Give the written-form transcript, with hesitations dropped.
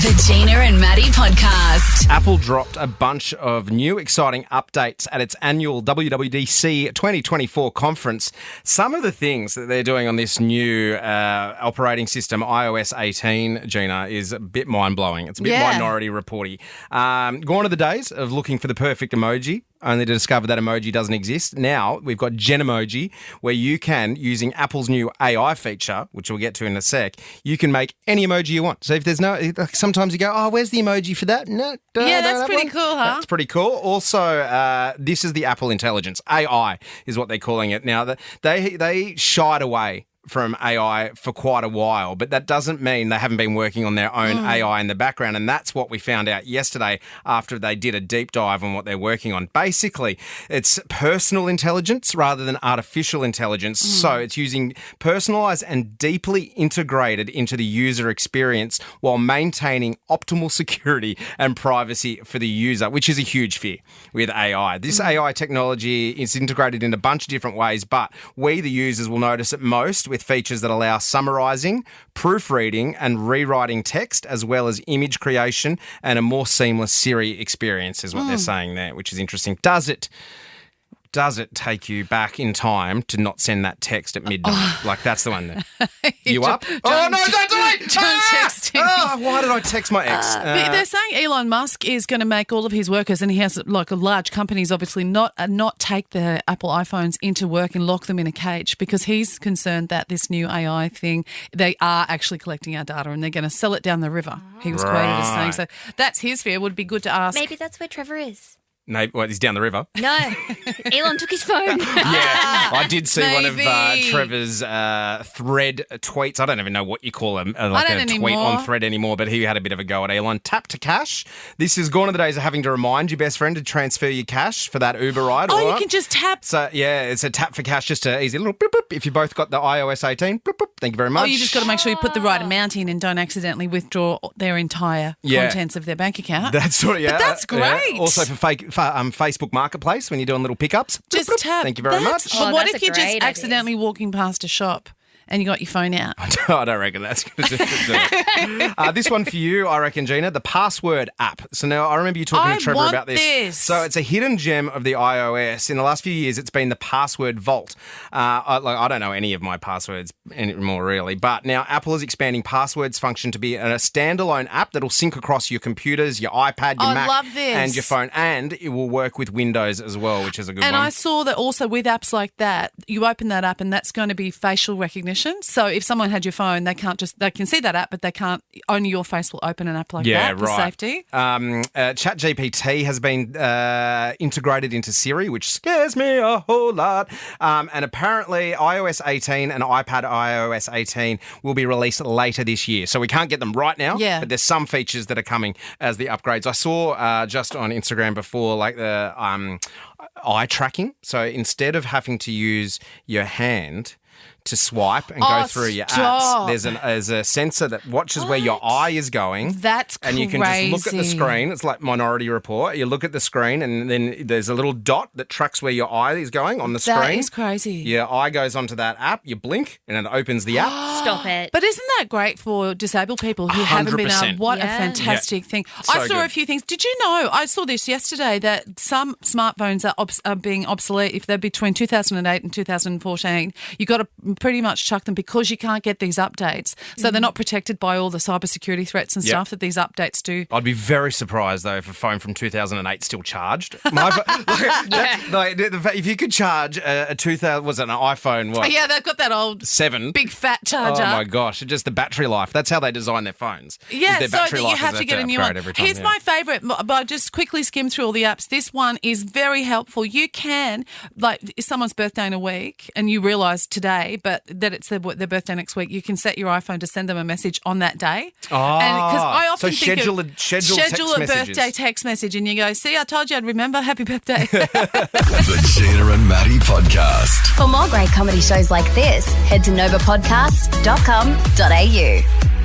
The Gina and Matty podcast. Apple dropped a bunch of new exciting updates at its annual WWDC 2024 conference. Some of the things that they're doing on this new operating system, iOS 18, Gina, is a bit mind-blowing. It's a bit Minority Report-y. Gone are the days of looking for the perfect emoji, only to discover that emoji doesn't exist. Now we've got Emoji, where you can, using Apple's new AI feature, which we'll get to in a sec, you can make any emoji you want. So if there's no, sometimes you go, oh, where's the emoji for that? No, that's pretty cool, huh? That's pretty cool. Also, this is the Apple Intelligence. AI is what they're calling it. Now, they shied away from AI for quite a while, but that doesn't mean they haven't been working on their own AI in the background, and that's what we found out yesterday after they did a deep dive on what they're working on. Basically, it's personal intelligence rather than artificial intelligence, so it's using personalised and deeply integrated into the user experience while maintaining optimal security and privacy for the user, which is a huge fear with AI. This AI technology is integrated in a bunch of different ways, but we, the users, will notice it most with features that allow summarizing, proofreading, and rewriting text, as well as image creation and a more seamless Siri experience, is what they're saying there, which is interesting. Does it take you back in time to not send that text at midnight? Like, that's the one there. You up? Oh, no, don't delete! Don't text him. Why did I text my ex? They're saying Elon Musk is going to make all of his workers, and he has like large companies obviously, not take the Apple iPhones into work and lock them in a cage, because he's concerned that this new AI thing, they are actually collecting our data and they're going to sell it down the river. He was quoted as saying. So that's his fear. It would be good to ask. Maybe that's where Trevor is. No, he's down the river. No, Elon took his phone. Yeah, I did see one of Maybe. Trevor's thread tweets. I don't even know what you call them, like a tweet on thread anymore, but he had a bit of a go at Elon. Tap to cash. This is gone are the days of having to remind your best friend to transfer your cash for that Uber ride. Oh, you can just tap. So, yeah, it's a tap for cash, just an easy little boop, boop. If you both got the iOS 18, boop, boop. Thank you very much. Oh, you just got to make sure you put the right amount in and don't accidentally withdraw their entire contents of their bank account. That's sort of, But that's great. Yeah. Also for Facebook Marketplace, when you're doing little pickups. Just tap. Thank you very much. But what that's if a you're just great idea. accidentally walking past a shop and you got your phone out? I don't reckon that's going to do it. This one for you, I reckon, Gina, the Password app. So now I remember you talking to Trevor about this. So it's a hidden gem of the iOS. In the last few years, it's been the Password Vault. I don't know any of my passwords anymore, really. But now Apple is expanding Passwords function to be a standalone app that'll sync across your computers, your iPad, your Mac, love this. and your phone. And it will work with Windows as well, which is a good one. And I saw that also with apps like that, you open that app and that's going to be facial recognition. So if someone had your phone, they can see that app, but they can't, only your face will open an app like that for safety. ChatGPT has been integrated into Siri, which scares me a whole lot. And apparently iOS 18 and iPad iOS 18 will be released later this year. So we can't get them right now, but there's some features that are coming as the upgrades. I saw just on Instagram before, like the eye tracking. So instead of having to use your hand to swipe and go through your apps, there's a sensor that watches where your eye is going. That's crazy. And you can just look at the screen. It's like Minority Report. You look at the screen and then there's a little dot that tracks where your eye is going on the screen. That is crazy. Your eye goes onto that app, you blink, and it opens the app. Stop it. But isn't that great for disabled people who haven't been able? What a fantastic thing. So I saw a few things. Did you know, I saw this yesterday, that some smartphones are being obsolete if they're between 2008 and 2014. You've got to pretty much chuck them because you can't get these updates. So they're not protected by all the cybersecurity threats and stuff that these updates do. I'd be very surprised, though, if a phone from 2008 still charged. If you could charge a 2000, was it an iPhone, what? Yeah, they've got that old 7. big fat charger. Oh, my gosh. Just the battery life. That's how they design their phones. Yeah, their so battery that life you have is to get a new one. every time, Here's my favourite, but I just quickly skim through all the apps. This one is very helpful. You can, like, if someone's birthday in a week and you realise today, but that it's their birthday next week, you can set your iPhone to send them a message on that day. Oh, and because I often schedule a birthday text message, and you go, see, I told you I'd remember. Happy birthday. The Gina and Matty podcast. For more great comedy shows like this, head to novapodcast.com.au.